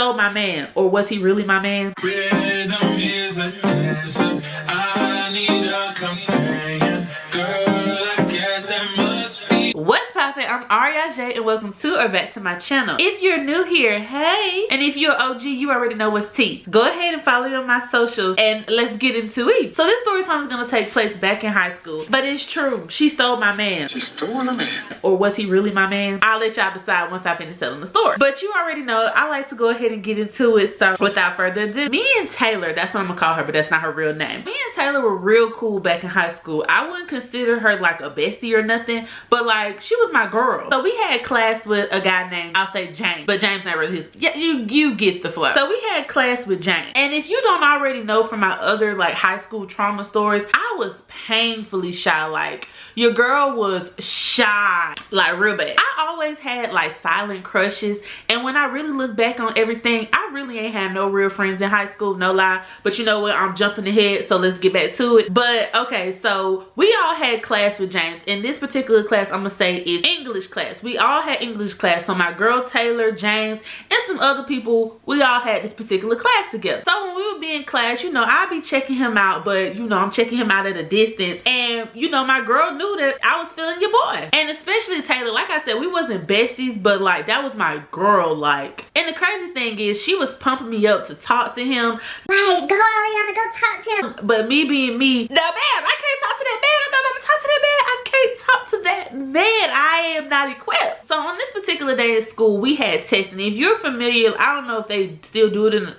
stole my man, or was he really my man? Rhythm is a dancer. I need a companion. Girl, I guess that must be. What's poppin'? I'm ARI AJEE and welcome to or back to my channel. If you're new here, hey! And if you're OG, you already know what's tea. Go ahead and follow me on my socials and let's get into it. So this story time is gonna take place back in high school. But it's true, she stole my man. She stole a man. Or was he really my man? I'll let y'all decide once I finish telling the story. But you already know, I like to go ahead and get into it. So without further ado, me and Taylor, that's what I'm gonna call her, but that's not her real name. Me and Taylor were real cool back in high school. I wouldn't consider her like a bestie or nothing, but like she was my girl. So we had class with a guy named, I'll say James, but James not really his. Yeah, you get the flow. So we had class with James. And if you don't already know from my other like high school trauma stories, I was painfully shy. Like your girl was shy, like real bad. I always had like silent crushes, and when I really look back on everything, I really ain't had no real friends in high school, no lie. But you know what, I'm jumping ahead, so let's get back to it. But okay, so we all had class with James. In this particular class, I'm gonna say is English class. We all had English class. So my girl Taylor, James, and some other people, we all had this particular class together. So when we would be in class, you know, I'd be checking him out, but you know, I'm checking him out at a distance. And you know, my girl knew that I was feeling your boy. And especially Taylor, like I said, we wasn't besties, but like that was my girl. Like, and the crazy thing is she was pumping me up to talk to him. Like, go Ariana, go talk to him. But me being me, no ma'am, I can't talk to that man. I'm not about to talk to that man. I can't talk to that man. I am not equipped. So on this particular day at school, we had testing. If you're familiar, I don't know if they still do it in,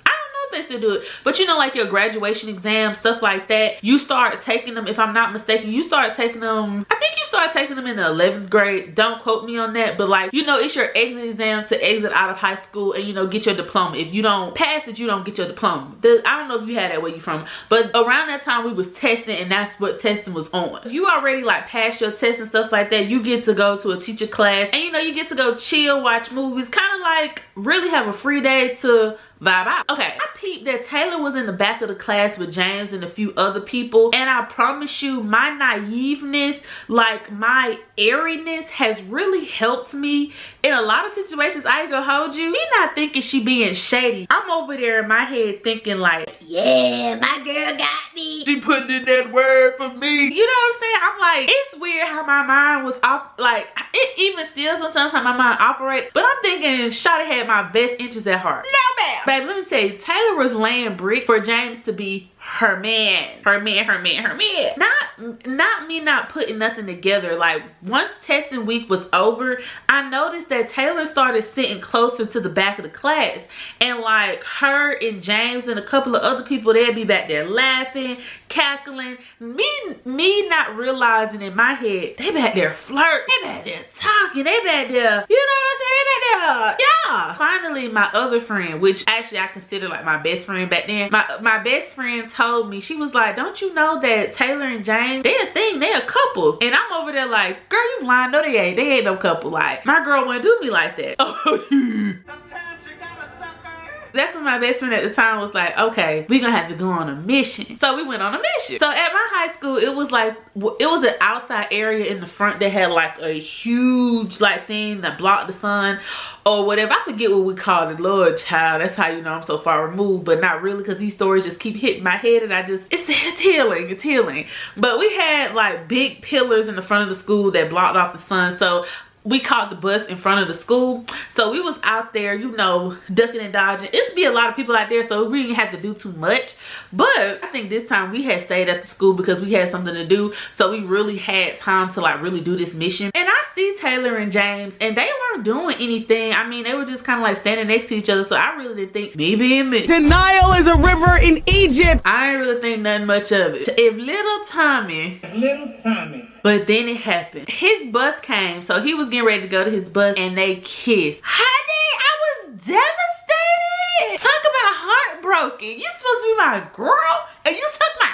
they still do it, but you know, like your graduation exams, stuff like that, you start taking them, if I'm not mistaken, you start taking them, I think you start taking them in the 11th grade. Don't quote me on that, but like, you know, it's your exit exam to exit out of high school and, you know, get your diploma. If you don't pass it, you don't get your diploma. I don't know if you had that where you from, but around that time we was testing, and that's what testing was on. If you already like passed your test and stuff like that, you get to go to a teacher class, and you know, you get to go chill, watch movies, kind of like really have a free day to vibe out. Okay, I peeped that Taylor was in the back of the class with James and a few other people, and I promise you, my naiveness, like my airiness, has really helped me in a lot of situations. I ain't gonna hold you, me not thinking she being shady. I'm over there in my head thinking like, Yeah, my girl got me. she put in that word for me. You know what I'm saying? I'm like, it's weird how my mind was like, it even still sometimes how my mind operates, but I'm thinking Shawty had my best interest at heart. No ma'am. Babe, let me tell you, Taylor was laying brick for James to be her man. Not me not putting nothing together. Like once testing week was over, I noticed that Taylor started sitting closer to the back of the class, and like her and James and a couple of other people, they'd be back there laughing, cackling. Me not realizing in my head, they back there flirting, they back there talking, they back there, you know what I'm saying, they back there, yeah. Finally, my other friend, which actually I consider like my best friend back then, my best friend told me, she was like, don't you know that Taylor and James, they a thing, they a couple? And I'm over there like, girl, you lying. No, they ain't no couple. Like my girl wouldn't do me like that. That's when my best friend at the time was like, okay, we gonna have to go on a mission. So we went on a mission. So at my high school, it was like, it was an outside area in the front that had like a huge like thing that blocked the sun or whatever. I forget what we called it. Lord child, that's how you know I'm so far removed, but not really, because these stories just keep hitting my head, and I just, it's healing, it's healing. But we had like big pillars in the front of the school that blocked off the sun. So we caught the bus in front of the school, so we was out there, you know, ducking and dodging. It's be a lot of people out there, so we didn't have to do too much. But I think this time we had stayed at the school because we had something to do, so we really had time to like really do this mission. And I see Taylor and James, and they weren't doing anything. I mean, they were just kind of like standing next to each other, so I really didn't think me being me. Denial is a river in Egypt. I didn't really think nothing much of it. If little Tommy. But then it happened. His bus came, so he was getting ready to go to his bus, and they kissed. Honey, I was devastated. Talk about heartbroken. You supposed to be my girl, and you took my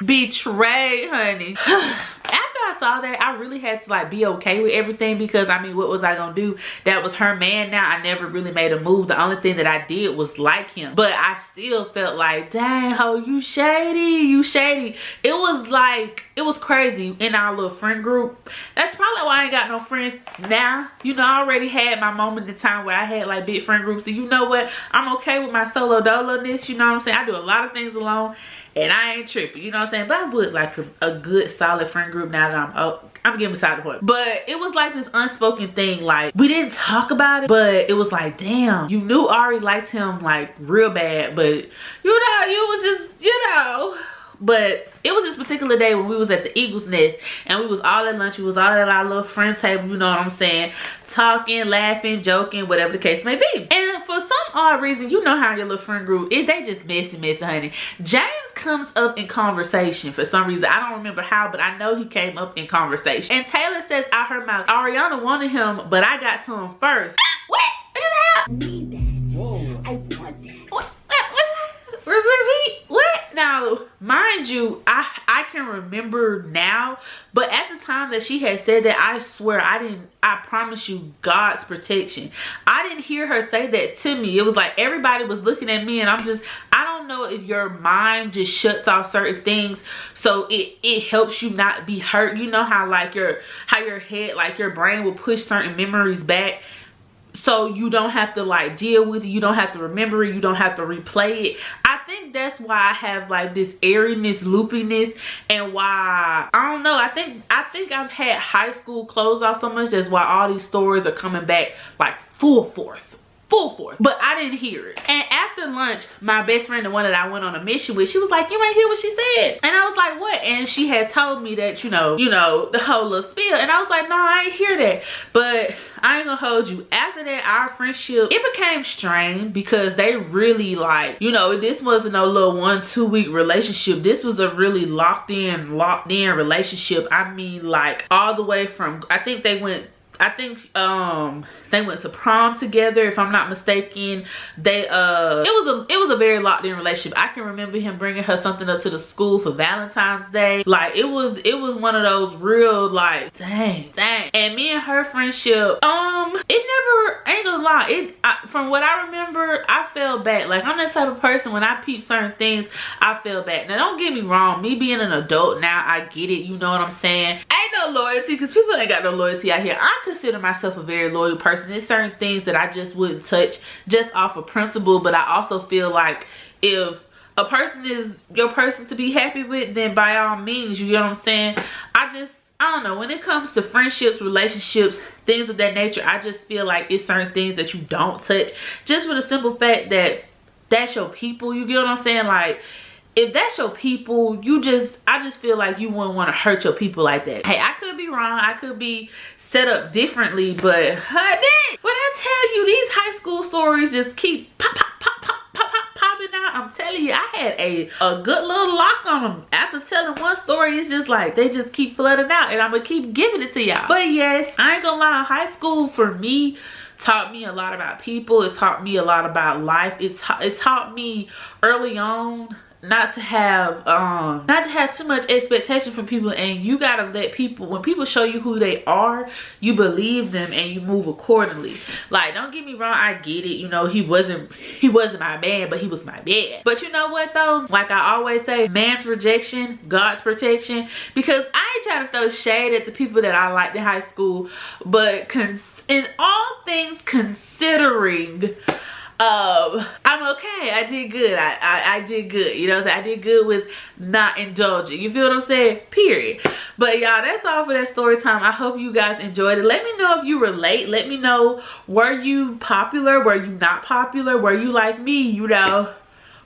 betrayed, honey. After I I saw that, I really had to like be okay with everything, because I mean, what was I gonna do? That was her man. Now I never really made a move. The only thing that I did was like him, but I still felt like, dang ho, you shady, you shady. It was like, it was crazy in our little friend group. That's probably why I ain't got no friends now. You know, I already had my moment in time where I had like big friend groups, and you know what, I'm okay with my solo dolo-ness. You know what I'm saying? I do a lot of things alone, and I ain't tripping, you know what I'm saying? But I'm with like a good solid friend group now that I'm getting beside the point. But it was like this unspoken thing, like we didn't talk about it, but it was like, damn, you knew Ari liked him like real bad, but you know, you was just, you know. But it was this particular day when we was at the Eagles Nest, and we was all at lunch, we was all at our little friend table, you know what I'm saying, talking, laughing, joking, whatever the case may be. And for some odd reason, you know how your little friend group is, they just messy, honey. James comes up in conversation for some reason. I don't remember how, but I know he came up in conversation. And Taylor says out her mouth, Ariana wanted him, but I got to him first. What? I need that. Whoa. I want that. What? Now, mind you, I can remember now, but at the time that she had said that, I swear I promise you, God's protection, I didn't hear her say that to me. It was like everybody was looking at me, and I don't know if your mind just shuts off certain things, so it helps you not be hurt. You know how like your head, like your brain will push certain memories back, so you don't have to like deal with it, you don't have to remember it, you don't have to replay it. I think that's why I have like this airiness, loopiness, and why, I don't know, I think I've had high school closed off so much. That's why all these stories are coming back like full force. But I didn't hear it. And after lunch, my best friend, the one that I went on a mission with, she was like, you ain't hear what she said? And I was like, what? And she had told me that, you know, the whole little spiel. And I was like, no, I ain't hear that. But I ain't gonna hold you. After that, our friendship, it became strained, because they really like, you know, this wasn't no little 1-2 week relationship. This was a really locked in relationship. I mean, like all the way from, I think they went to prom together, if I'm not mistaken. It was a very locked in relationship. I can remember him bringing her something up to the school for Valentine's Day. Like it was one of those real like, dang. And me and her friendship, it never, I ain't gonna lie, from what I remember, I fell back. Like I'm that type of person, when I peep certain things, I fell back. Now don't get me wrong, me being an adult now, I get it, you know what I'm saying? Ain't no loyalty, because people ain't got no loyalty out here. I consider myself a very loyal person. There's certain things that I just wouldn't touch just off of principle, but I also feel like if a person is your person to be happy with, then by all means, you know what I'm saying? I don't know, when it comes to friendships, relationships, things of that nature, I just feel like it's certain things that you don't touch, just for the simple fact that that's your people, you get what I'm saying? Like, if that's your people, I just feel like you wouldn't want to hurt your people like that. Hey, I could be wrong, I could be set up differently, but honey, when I tell you these high school stories just keep popping out, I'm telling you, I had a good little lock on them. After telling one story, it's just like they just keep flooding out, and I'm gonna keep giving it to y'all. But yes, I ain't gonna lie, high school for me taught me a lot about people. It taught me a lot about life. It taught me early on not to have too much expectation from people, and you gotta let people, when people show you who they are, you believe them and you move accordingly. Like, don't get me wrong, I get it, you know, he wasn't my man, but he was my man. But you know what though, like I always say, man's rejection, God's protection. Because I ain't trying to throw shade at the people that I liked in high school, but in all things considering, I'm okay. I did good. I did good. You know what I'm saying? I did good with not indulging. You feel what I'm saying? Period. But y'all, that's all for that story time. I hope you guys enjoyed it. Let me know if you relate. Let me know, were you popular? Were you not popular? Were you like me, you know,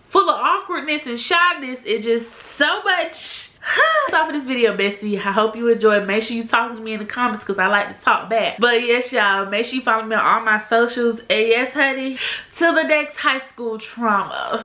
full of awkwardness and shyness? It just so much. That's all for this video, bestie. I hope you enjoyed. Make sure you talk to me in the comments, because I like to talk back. But yes, y'all, make sure you follow me on all my socials. And yes, honey, till the next high school trauma.